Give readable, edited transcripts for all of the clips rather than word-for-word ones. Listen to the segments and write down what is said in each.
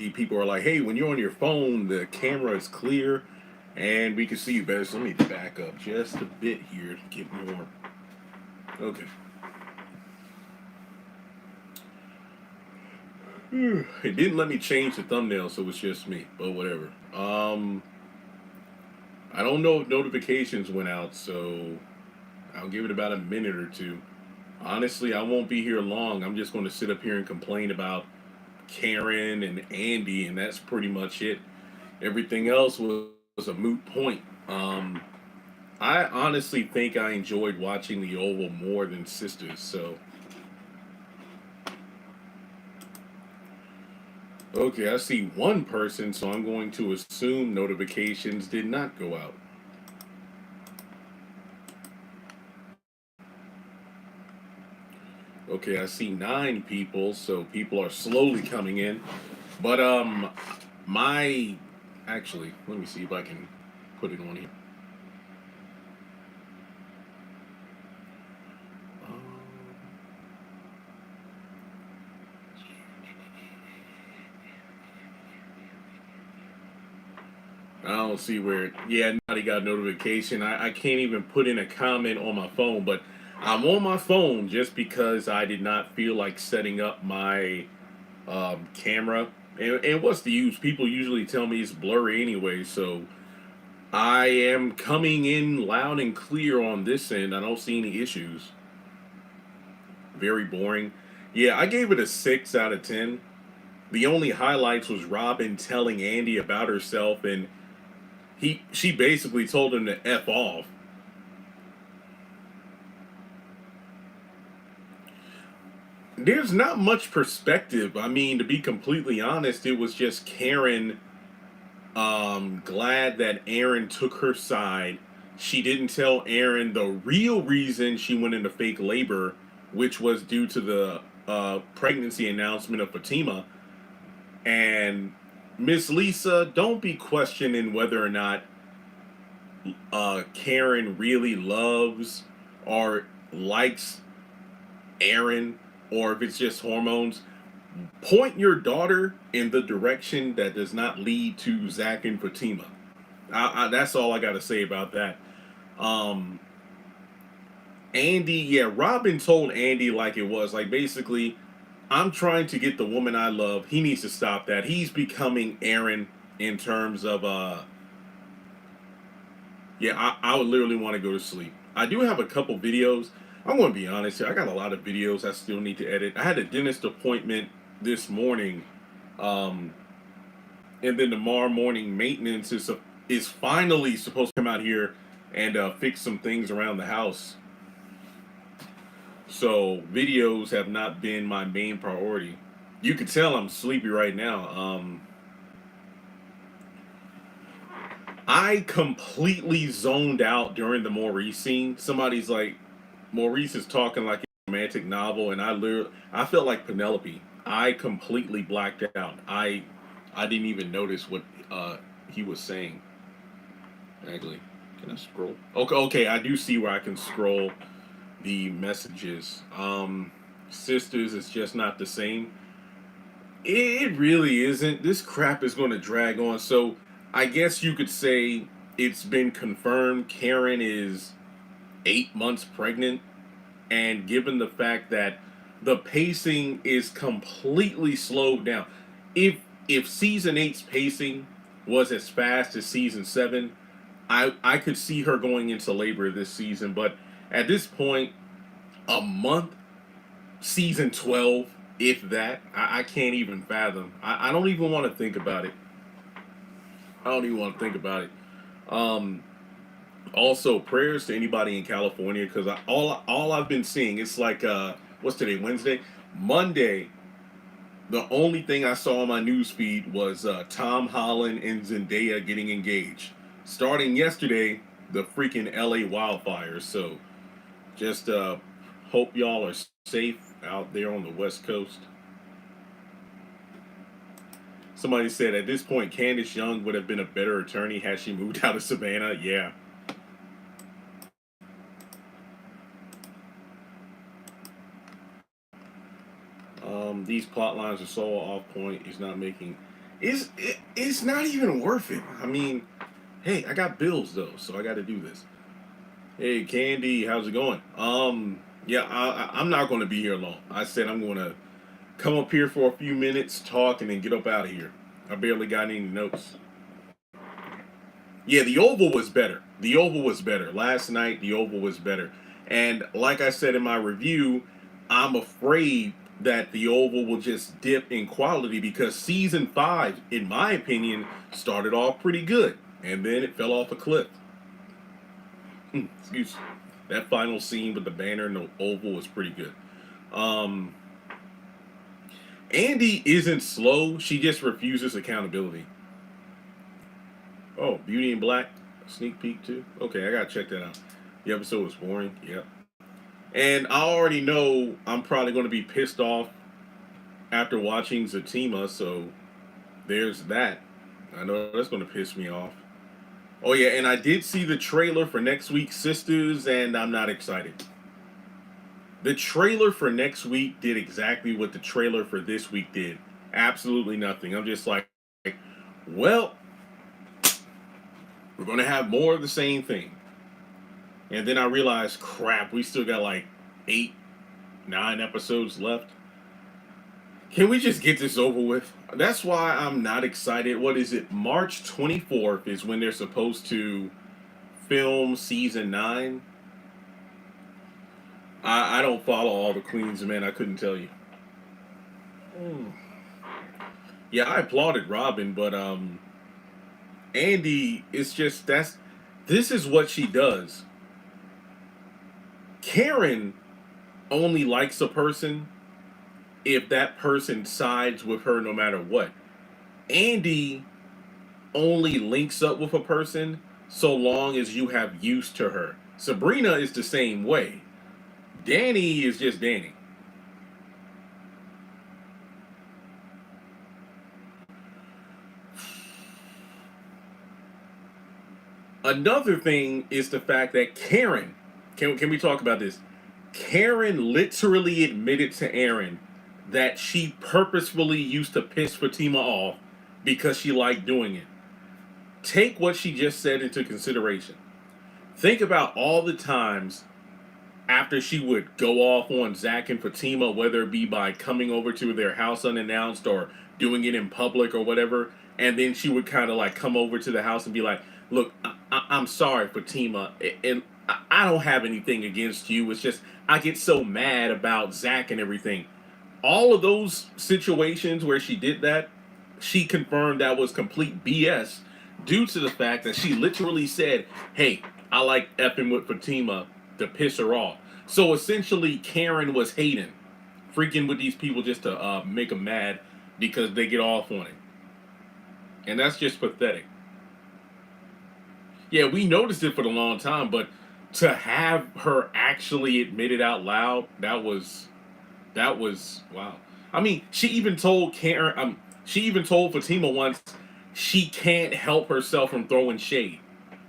people are like, hey, when you're on your phone, the camera is clear and we can see you better. So let me back up just a bit here to get more. Okay. It didn't let me change the thumbnail, so it's just me, but whatever. I don't know if notifications went out, so I'll give it about a minute or two. Honestly, I won't be here long. I'm just going to sit up here and complain about Karen and Andi, and that's pretty much it. Everything else was a moot point. I honestly think I enjoyed watching the Oval more than Sisters. So, okay, I see one person, so I'm going to assume notifications did not go out. Okay, I see 9 people, so people are slowly coming in. But my actually, let me see if I can put it on here. Um, I don't see where. Yeah, nobody got a notification. I can't even put in a comment on my phone, but I'm on my phone just because I did not feel like setting up my camera. And what's the use? People usually tell me it's blurry anyway, so I am coming in loud and clear on this end. I don't see any issues. Very boring. Yeah, I gave it a 6 out of 10. The only highlights was Robin telling Andi about herself, and she basically told him to F off. There's not much perspective. I mean, to be completely honest, it was just Karen glad that Aaron took her side. She didn't tell Aaron the real reason she went into fake labor, which was due to the pregnancy announcement of Fatima. And Miss Lisa, don't be questioning whether or not Karen really loves or likes Aaron, or if it's just hormones. Point your daughter in the direction that does not lead to Zach and Fatima. That's all I got to say about that. Um, Andi, yeah, Robin told Andi like it was. Like, basically, I'm trying to get the woman I love. He needs to stop that. He's becoming Aaron in terms of, yeah, I would literally want to go to sleep. I do have a couple videos. I'm going to be honest here. I got a lot of videos I still need to edit. I had a dentist appointment this morning. Um, and then tomorrow morning maintenance is finally supposed to come out here and fix some things around the house. So videos have not been my main priority. You can tell I'm sleepy right now. I completely zoned out during the Maurice scene. Somebody's like, Maurice is talking like a romantic novel, and I felt like Penelope. I completely blacked out. I didn't even notice what he was saying. Actually, can I scroll? Okay, okay, I do see where I can scroll the messages. Sisters is just not the same. It really isn't. This crap is going to drag on. So I guess you could say it's been confirmed Karen is 8 months pregnant, and given the fact that the pacing is completely slowed down, if season eight's pacing was as fast as season seven, I could see her going into labor this season. But at this point, a month, season 12, if that, I can't even fathom. I don't even want to think about it. I don't even want to think about it. Um, Also, prayers to anybody in California, because all I've been seeing, it's like what's today, Wednesday, Monday. The only thing I saw on my news feed was Tom Holland and Zendaya getting engaged. Starting yesterday, the freaking LA wildfires. So just hope y'all are safe out there on the West Coast. Somebody said at this point, Candace Young would have been a better attorney had she moved out of Savannah. Yeah. These plot lines are so off point. It's not making It's not even worth it. I mean, hey, I got bills though, so I got to do this. Hey, Candy, how's it going? Yeah, I'm not going to be here long. I said I'm going to come up here for a few minutes, talk, and then get up out of here. I barely got any notes. Yeah, the Oval was better. The Oval was better. Last night, the Oval was better. And like I said in my review, I'm afraid that the Oval will just dip in quality because season 5, in my opinion, started off pretty good. And then it fell off a cliff. Excuse me. That final scene with the banner and the Oval was pretty good. Um, Andi isn't slow. She just refuses accountability. Oh, Beauty in Black sneak peek too. Okay, I gotta check that out. The episode was boring. Yep. And I already know I'm probably going to be pissed off after watching Zatima, so there's that. I know that's going to piss me off. Oh yeah, and I did see the trailer for next week's Sisters, and I'm not excited. The trailer for next week did exactly what the trailer for this week did. Absolutely nothing. I'm just like, well, we're going to have more of the same thing. And then I realized, crap, we still got like 8, 9 episodes left. Can we just get this over with? That's why I'm not excited. What is it? March 24th is when they're supposed to film season 9. I don't follow all the queens, man. I couldn't tell you. Mm. Yeah, I applauded Robin, but Andi, it's just this is what she does. Karen only likes a person if that person sides with her no matter what. Andi only links up with a person so long as you have use to her. Sabrina is the same way. Danny is just Danny. Another thing is the fact that Karen, can we talk about this? Karen literally admitted to Aaron that she purposefully used to piss Fatima off because she liked doing it. Take what she just said into consideration. Think about all the times after she would go off on Zach and Fatima, whether it be by coming over to their house unannounced or doing it in public or whatever, and then she would kind of like come over to the house and be like, "Look, I'm sorry, Fatima, and I don't have anything against you. It's just I get so mad about Zach and everything." All of those situations where she did that, she confirmed that was complete BS due to the fact that she literally said, "Hey, I like effing with Fatima to piss her off." So essentially, Karen was hating, freaking with these people just to make them mad because they get off on it. And that's just pathetic. Yeah, we noticed it for a long time, but to have her actually admit it out loud, that was wow. I mean, she even told Karen, she even told Fatima once she can't help herself from throwing shade,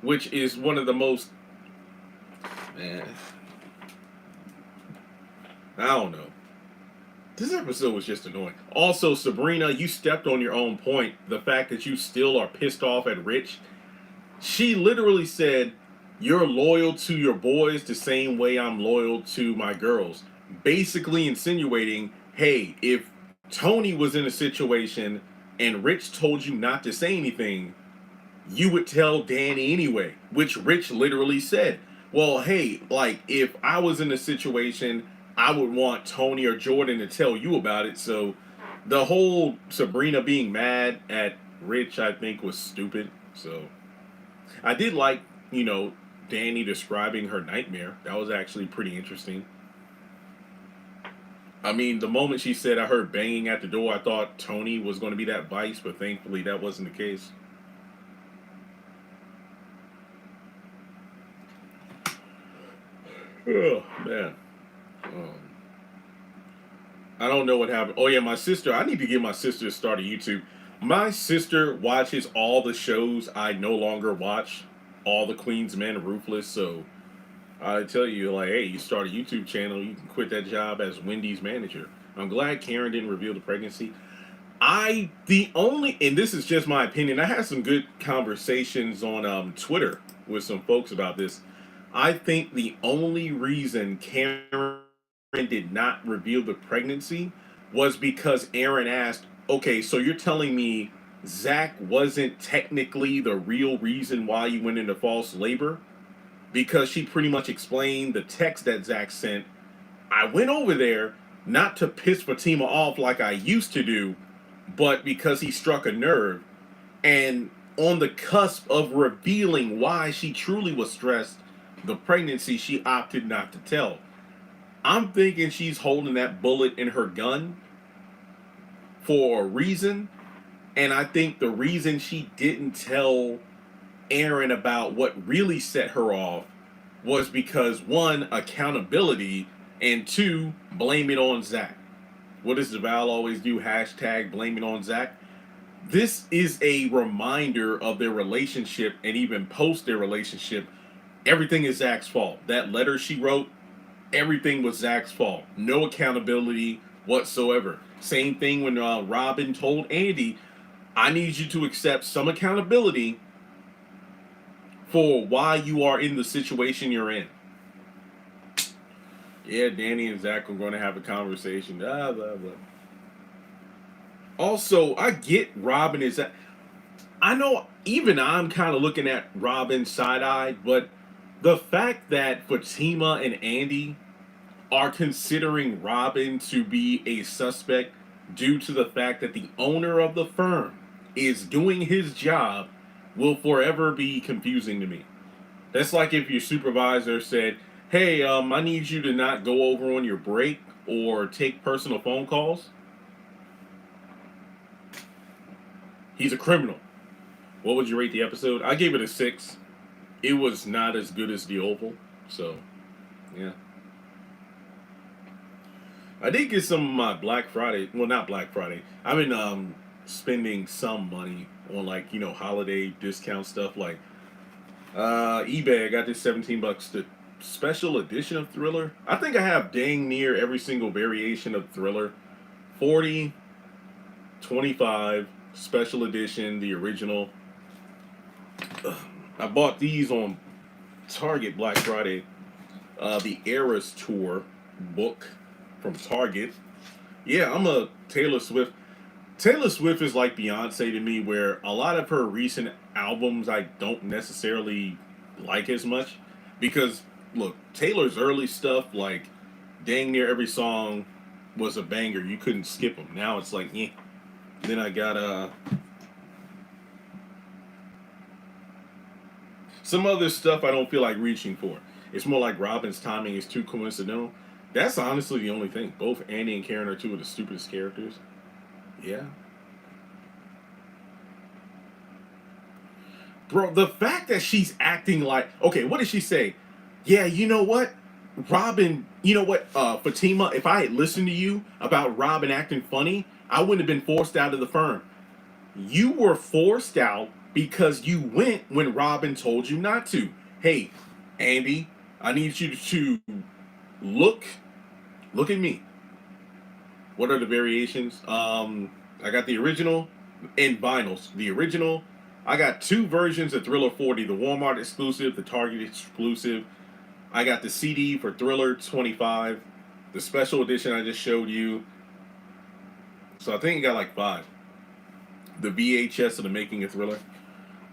which is one of the most, man, I don't know. This episode was just annoying. Also, Sabrina, you stepped on your own point. The fact that you still are pissed off at Rich. She literally said, "You're loyal to your boys the same way I'm loyal to my girls." Basically insinuating, hey, if Tony was in a situation and Rich told you not to say anything, you would tell Danny anyway, which Rich literally said. Well, hey, like if I was in a situation, I would want Tony or Jordan to tell you about it. So the whole Sabrina being mad at Rich, I think, was stupid. So I did like, Danny describing her nightmare. That was actually pretty interesting. I mean, the moment she said I heard banging at the door, I thought Tony was going to be that vice, but thankfully that wasn't the case. Oh, man. Um, I don't know what happened. Oh, yeah, my sister. I need to get my sister to start a YouTube. My sister watches all the shows I no longer watch. All the Queen's Men, Ruthless. So I tell you, like, hey, you start a YouTube channel, you can quit that job as Wendy's manager. I'm glad Karen didn't reveal the pregnancy. And this is just my opinion, I had some good conversations on Twitter with some folks about this. I think the only reason Karen did not reveal the pregnancy was because Aaron asked, okay, so you're telling me Zach wasn't technically the real reason why you went into false labor? Because she pretty much explained the text that Zach sent. I went over there not to piss Fatima off like I used to do, but because he struck a nerve. And on the cusp of revealing why she truly was stressed, the pregnancy, she opted not to tell. I'm thinking she's holding that bullet in her gun for a reason. And I think the reason she didn't tell Aaron about what really set her off was because, one, accountability, and two, blame it on Zach. What does Deval always do? Hashtag blame it on Zach. This is a reminder of their relationship, and even post their relationship, everything is Zach's fault. That letter she wrote, everything was Zach's fault. No accountability whatsoever. Same thing when Robin told Andi, I need you to accept some accountability for why you are in the situation you're in. Yeah, Danny and Zach are going to have a conversation. Blah, blah, blah. Also, I get Robin is that. I know even I'm kind of looking at Robin side-eyed, but the fact that Fatima and Andi are considering Robin to be a suspect due to the fact that the owner of the firm is doing his job will forever be confusing to me. That's like if your supervisor said, hey, I need you to not go over on your break or take personal phone calls. He's a criminal. What would you rate the episode? I gave it a 6. It was not as good as The Oval. So, yeah. I did get some of my Black Friday. Well, not Black Friday. I've been spending some money on, like, holiday discount stuff. Like, eBay, I got this $17. The special edition of Thriller. I think I have dang near every single variation of Thriller. 40, 25, special edition, the original. I bought these on Target Black Friday. The Eras Tour book from Target. Yeah, I'm a Taylor Swift. Taylor Swift is like Beyonce to me, where a lot of her recent albums I don't necessarily like as much. Because, look, Taylor's early stuff, like, dang near every song was a banger. You couldn't skip them. Now it's like, eh. Then I got, some other stuff I don't feel like reaching for. It's more like Robin's timing is too coincidental. That's honestly the only thing. Both Andi and Karen are two of the stupidest characters. Yeah. Bro, the fact that she's acting like... Okay, what did she say? Yeah, you know what? Robin, you know what, Fatima, if I had listened to you about Robin acting funny, I wouldn't have been forced out of the firm. You were forced out because you went when Robin told you not to. Hey, Andi, I need you to look at me. What are the variations? I got the original in vinyls. The original, I got 2 versions of Thriller 40, the Walmart exclusive, the Target exclusive. I got the CD for Thriller 25, the special edition I just showed you. So I think I got like 5. The VHS of the Making of Thriller.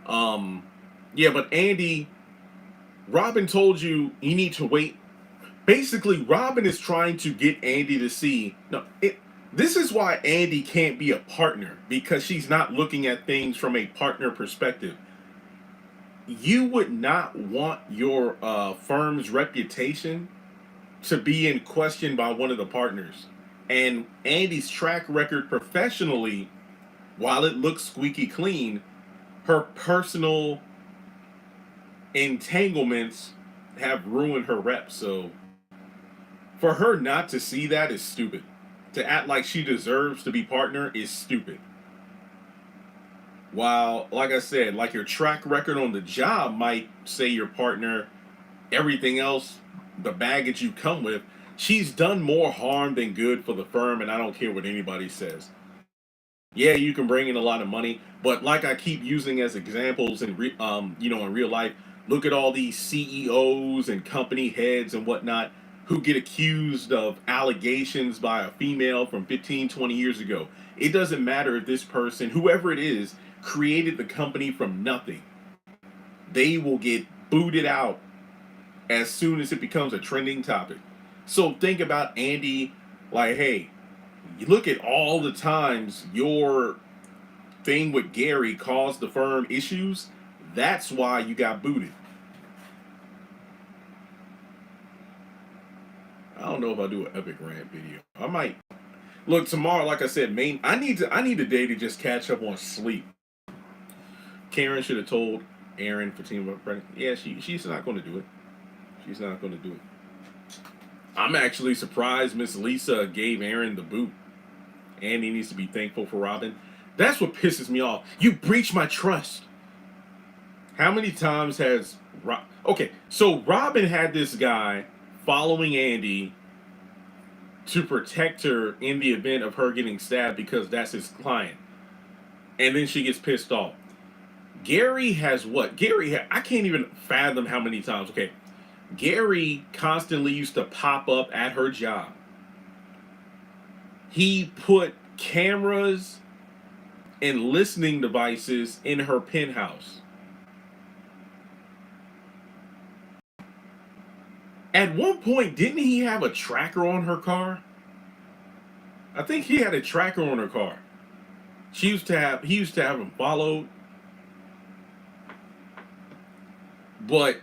Yeah, but Andi, Robin told you need to wait. Basically, Robin is trying to get Andi to see. No, this is why Andi can't be a partner, because she's not looking at things from a partner perspective. You would not want your firm's reputation to be in question by one of the partners. And Andi's track record professionally, while it looks squeaky clean, her personal entanglements have ruined her rep. So for her not to see that is stupid. To act like she deserves to be partner is stupid. While, like I said, like your track record on the job might say your partner, everything else, the baggage you come with, she's done more harm than good for the firm, and I don't care what anybody says. Yeah, you can bring in a lot of money, but like I keep using as examples in in real life, look at all these CEOs and company heads and whatnot who get accused of allegations by a female from 15, 20 years ago. It doesn't matter if this person, whoever it is, created the company from nothing. They will get booted out as soon as it becomes a trending topic. So think about Andi, like, hey, you look at all the times your thing with Gary caused the firm issues. That's why you got booted. I don't know if I'll do an epic rant video. I might look tomorrow. Like I said, I need a day to just catch up on sleep. Karen should have told Aaron for Team Up Pregnant. Yeah, she's not going to do it. She's not going to do it. I'm actually surprised Miss Lisa gave Aaron the boot. Andi needs to be thankful for Robin. That's what pisses me off. You breached my trust. How many times has okay, so Robin had this guy following Andi to protect her in the event of her getting stabbed because that's his client. And then she gets pissed off. Gary has what? I can't even fathom how many times. Okay. Gary constantly used to pop up at her job. He put cameras and listening devices in her penthouse. At one point, didn't he have a tracker on her car? I think he had a tracker on her car. He used to have him followed. But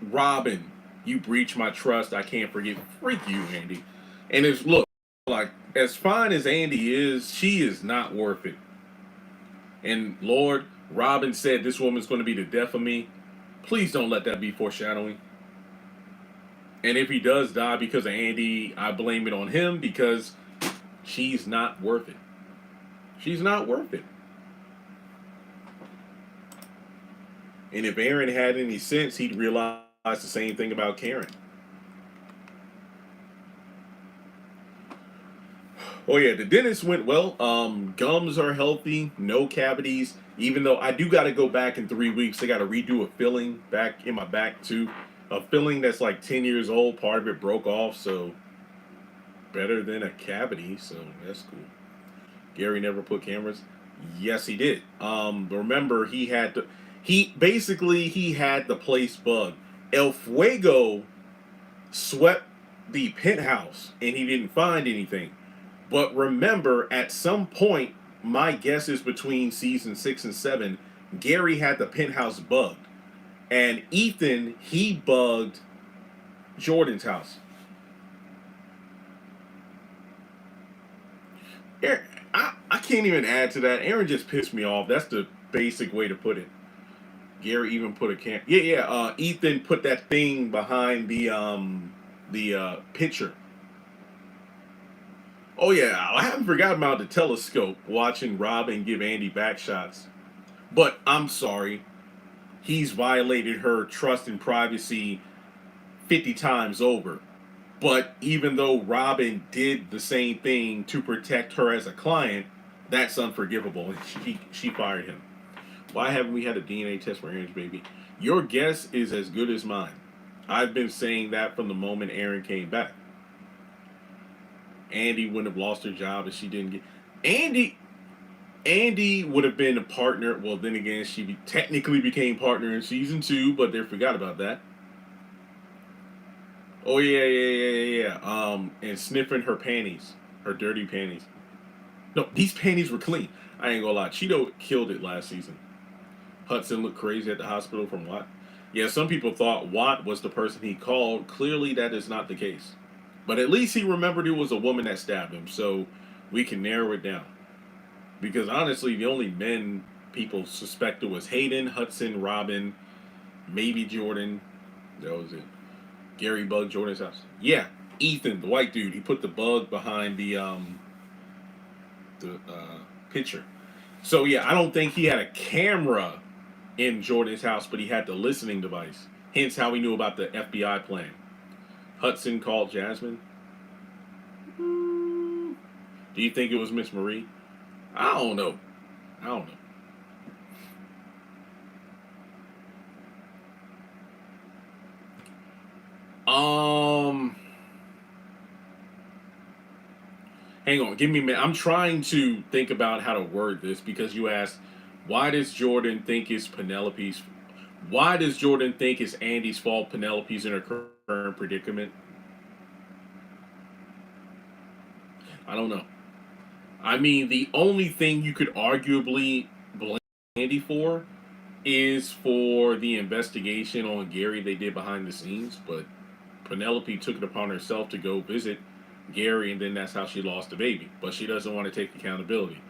Robin, you breached my trust. I can't forget. Freak you, Andi. And it's look, like as fine as Andi is, she is not worth it. And Lord, Robin said this woman's going to be the death of me. Please don't let that be foreshadowing. And if he does die because of Andi, I blame it on him because she's not worth it. She's not worth it. And if Aaron had any sense, he'd realize the same thing about Karen. Oh yeah, the dentist went well. Gums are healthy, no cavities. Even though I do got to go back in 3 weeks, I got to redo a filling back in my back too. A filling that's like 10 years old. Part of it broke off, so better than a cavity. So that's cool. Gary never put cameras. Yes, he did. Remember he had to. He had the place bugged. El Fuego swept the penthouse and he didn't find anything. But remember, at some point, my guess is between season 6 and 7, Gary had the penthouse bugged. And Ethan, he bugged Jordan's house. I can't even add to that. Aaron just pissed me off. That's the basic way to put it. Gary even put a cam. Yeah. Ethan put that thing behind the picture. Oh yeah, I haven't forgotten about the telescope. Watching Robin give Andi back shots. But I'm sorry, he's violated her trust and privacy 50 times over. But even though Robin did the same thing to protect her as a client, that's unforgivable. And she fired him. Why haven't we had a DNA test for Aaron's baby? Your guess is as good as mine. I've been saying that from the moment Aaron came back. Andi wouldn't have lost her job if she didn't get... Andi would have been a partner. Well, then again, she technically became partner in season 2, but they forgot about that. Oh, yeah. And sniffing her panties. Her dirty panties. No, these panties were clean. I ain't gonna lie. Cheeto killed it last season. Hudson looked crazy at the hospital from Watt. Yeah, some people thought Watt was the person he called. Clearly, that is not the case. But at least he remembered it was a woman that stabbed him, so we can narrow it down. Because honestly, the only men people suspected was Hayden, Hudson, Robin, maybe Jordan. That was it. Gary bugged Jordan's house. Yeah, Ethan, the white dude, he put the bug behind the picture. So yeah, I don't think he had a camera in Jordan's house, but he had the listening device. Hence how he knew about the FBI plan. Hudson called Jasmine. Do you think it was Miss Marie? I don't know. I don't know. Hang on, give me a minute. I'm trying to think about how to word this because you asked, why does Jordan think it's Penelope's? Why does Jordan think it's Andy's fault Penelope's in her current predicament? I don't know. I mean, the only thing you could arguably blame Andy for is for the investigation on Gary they did behind the scenes, but Penelope took it upon herself to go visit Gary, and then that's how she lost the baby. But she doesn't want to take accountability.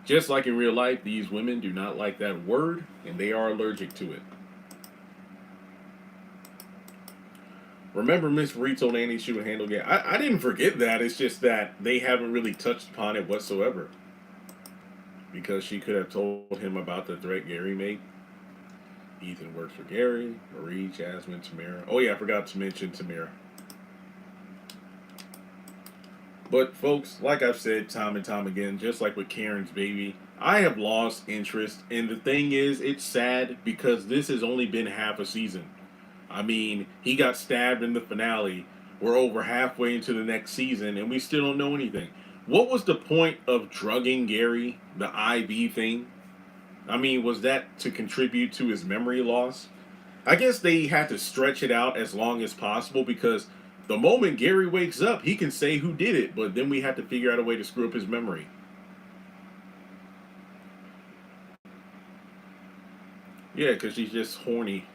Just like in real life, these women do not like that word, and they are allergic to it. Remember, Miss Marie told Andy she would handle Gary. I didn't forget that. It's just that they haven't really touched upon it whatsoever. Because she could have told him about the threat Gary made. Ethan works for Gary, Marie, Jasmine, Tamara. Oh yeah, I forgot to mention Tamara. But folks, like I've said time and time again, just like with Karen's baby, I have lost interest. And the thing is, it's sad because this has only been half a season. I mean, he got stabbed in the finale. We're over halfway into the next season, and we still don't know anything. What was the point of drugging Gary, the IV thing? I mean, was that to contribute to his memory loss? I guess they had to stretch it out as long as possible because the moment Gary wakes up, he can say who did it, but then we have to figure out a way to screw up his memory. Yeah, because she's just horny.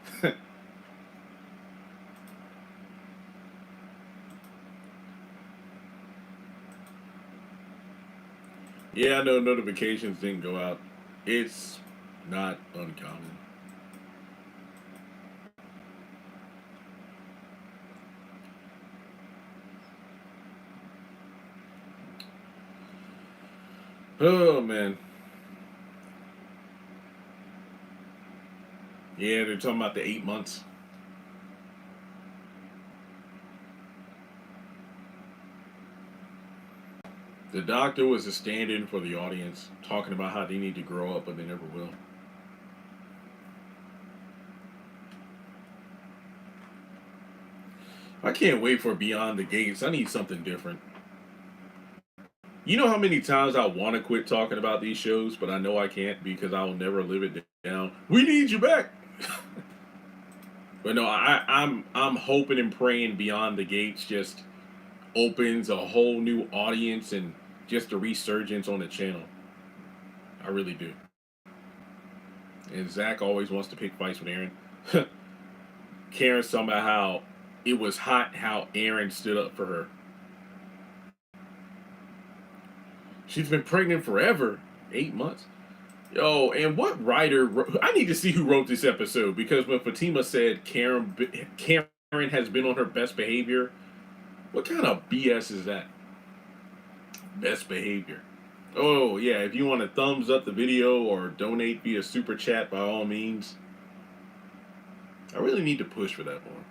Yeah, I know notifications didn't go out. It's not uncommon. Oh, man. Yeah, they're talking about the 8 months. The doctor was a stand in for the audience, talking about how they need to grow up, but they never will. I can't wait for Beyond the Gates. I need something different. You know how many times I want to quit talking about these shows, but I know I can't because I will never live it down. We need you back. But no, I'm hoping and praying Beyond the Gates just opens a whole new audience and just a resurgence on the channel. I really do. And Zach always wants to pick fights with Aaron. Karen somehow it was hot how Aaron stood up for her. She's been pregnant forever. 8 months. Yo, and what writer? I need to see who wrote this episode because when Fatima said Karen has been on her best behavior, what kind of BS is that? Best behavior. Oh yeah, if you want to thumbs up the video or donate via super chat, by all means. I really need to push for that more.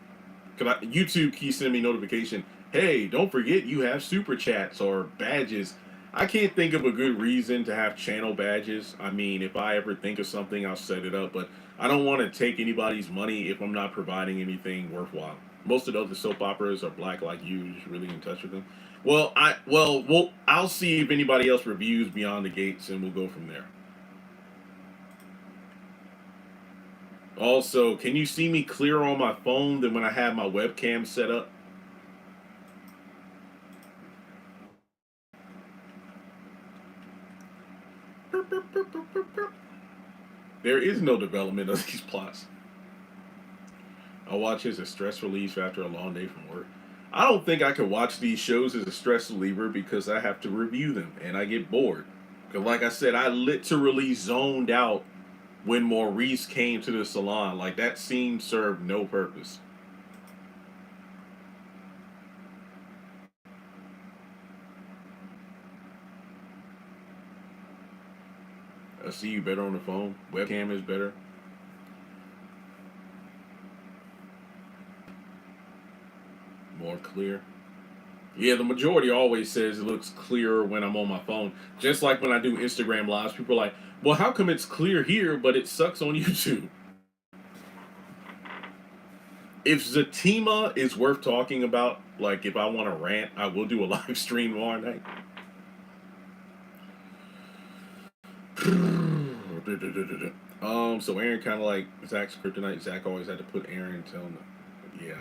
Cause YouTube keeps sending me notification. Hey, don't forget you have super chats or badges. I can't think of a good reason to have channel badges. I mean, if I ever think of something, I'll set it up. But I don't want to take anybody's money if I'm not providing anything worthwhile. Most of the other soap operas are black like you. You're really in touch with them. I'll see if anybody else reviews Beyond the Gates, and we'll go from there. Also, can you see me clearer on my phone than when I have my webcam set up? There is no development of these plots. I watch as a stress relief after a long day from work. I don't think I could watch these shows as a stress reliever because I have to review them and I get bored. Because, like I said, I literally zoned out when Maurice came to the salon. Like, that scene served no purpose. I see you better on the phone. Webcam is better. More clear. Yeah, the majority always says it looks clearer when I'm on my phone. Just like when I do Instagram lives, people are like, well, how come it's clear here, but it sucks on YouTube? If Zatima is worth talking about, like if I want to rant, I will do a live stream tomorrow night. So Aaron kind of like Zach's kryptonite. Zach always had to put Aaron and tell him, yeah.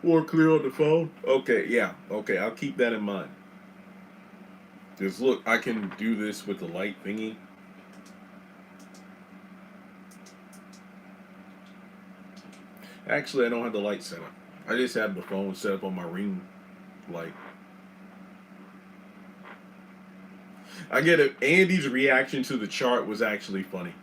More clear on the phone. Okay, yeah. Okay, I'll keep that in mind. Just look, I can do this with the light thingy. Actually, I don't have the light set up. I just have the phone set up on my ring light. I get it. Andy's reaction to the chart was actually funny.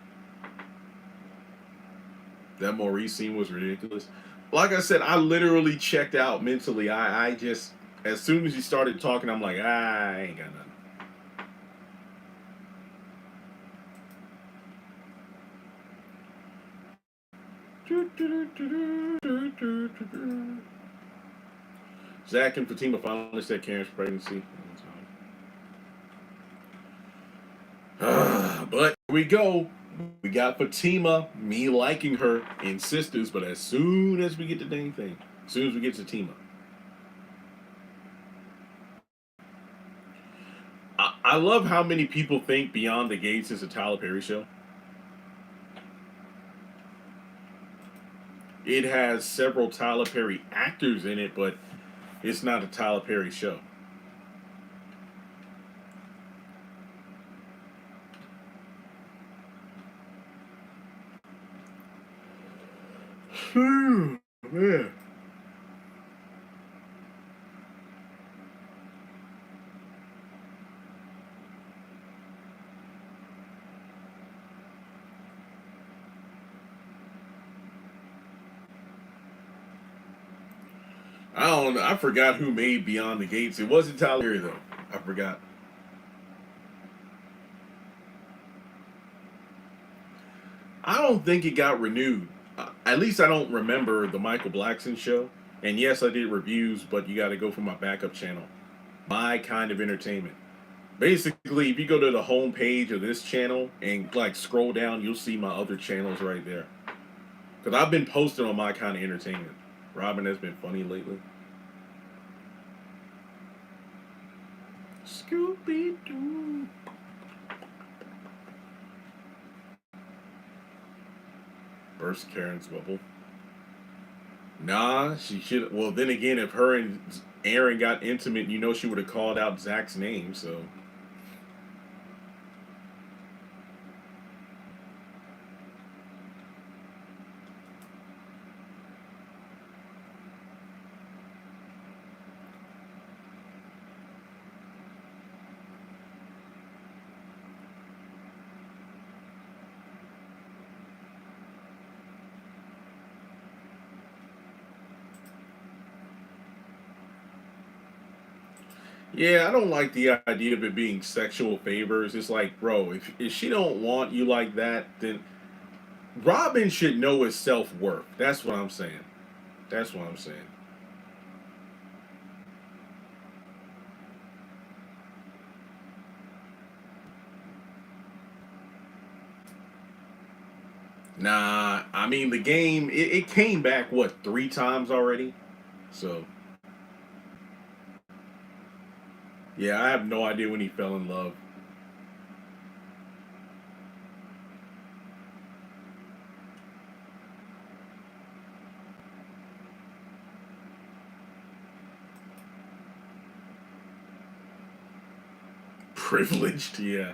That Maurice scene was ridiculous. Like I said, I literally checked out mentally. I just, as soon as he started talking, I'm like, I ain't got nothing. Zach and Fatima finally said Karen's pregnancy. But here we go. We got Fatima, me liking her in Sisters, but as soon as we get to dang thing, as soon as we get to Fatima, I love how many people think Beyond the Gates is a Tyler Perry show. It has several Tyler Perry actors in it, but it's not a Tyler Perry show. Man. I don't know. I forgot who made Beyond the Gates. It wasn't Tyler Perry though. I forgot. I don't think it got renewed. At least I don't remember the Michael Blackson show. And yes, I did reviews, but you got to go for my backup channel, My Kind of Entertainment. Basically, if you go to the home page of this channel and like scroll down, you'll see my other channels right there. Because I've been posting on My Kind of Entertainment. Robin has been funny lately. Scooby Doo. Burst Karen's bubble. Nah, she should. Well, then again, if her and Aaron got intimate, you know she would have called out Zach's name. So yeah, I don't like the idea of it being sexual favors. It's like, bro, if she don't want you like that, then Robin should know his self worth. That's what I'm saying. That's what I'm saying. Nah, I mean the game. It came back what 3 times already. So yeah, I have no idea when he fell in love. Privileged, yeah.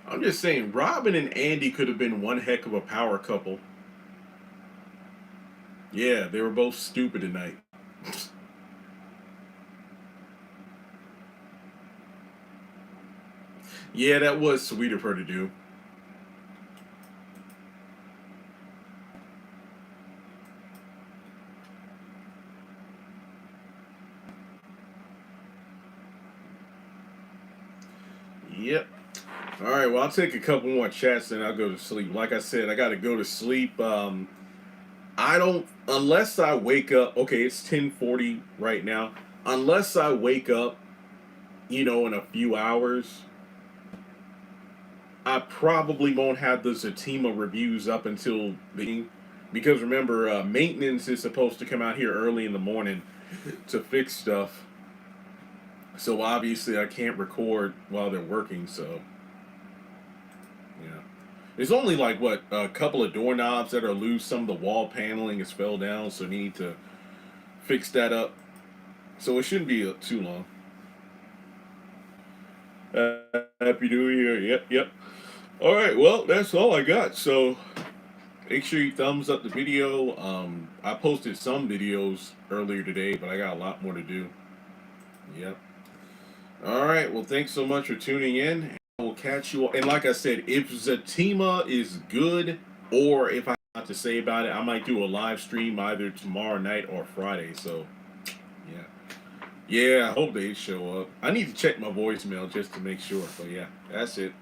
I'm just saying, Robin and Andy could have been one heck of a power couple. Yeah, they were both stupid tonight. Yeah, that was sweet of her to do. Yep. All right. Well, I'll take a couple more chats and I'll go to sleep. Like I said, I got to go to sleep. I don't unless I wake up. Okay, it's 10:40 right now. Unless I wake up, in a few hours, I probably won't have the Zatima reviews up until the because remember, maintenance is supposed to come out here early in the morning to fix stuff. So obviously, I can't record while they're working. So yeah, there's only like what a couple of doorknobs that are loose. Some of the wall paneling is fell down, so need to fix that up. So it shouldn't be too long. Happy New Year. Yep, yep. All right, well, that's all I got. So make sure you thumbs up the video. I posted some videos earlier today, but I got a lot more to do. Yep. All right, well, thanks so much for tuning in. I will catch you all. And like I said, if Zatima is good, or if I have to say about it, I might do a live stream either tomorrow night or Friday. So, yeah. Yeah, I hope they show up. I need to check my voicemail just to make sure. But yeah, that's it.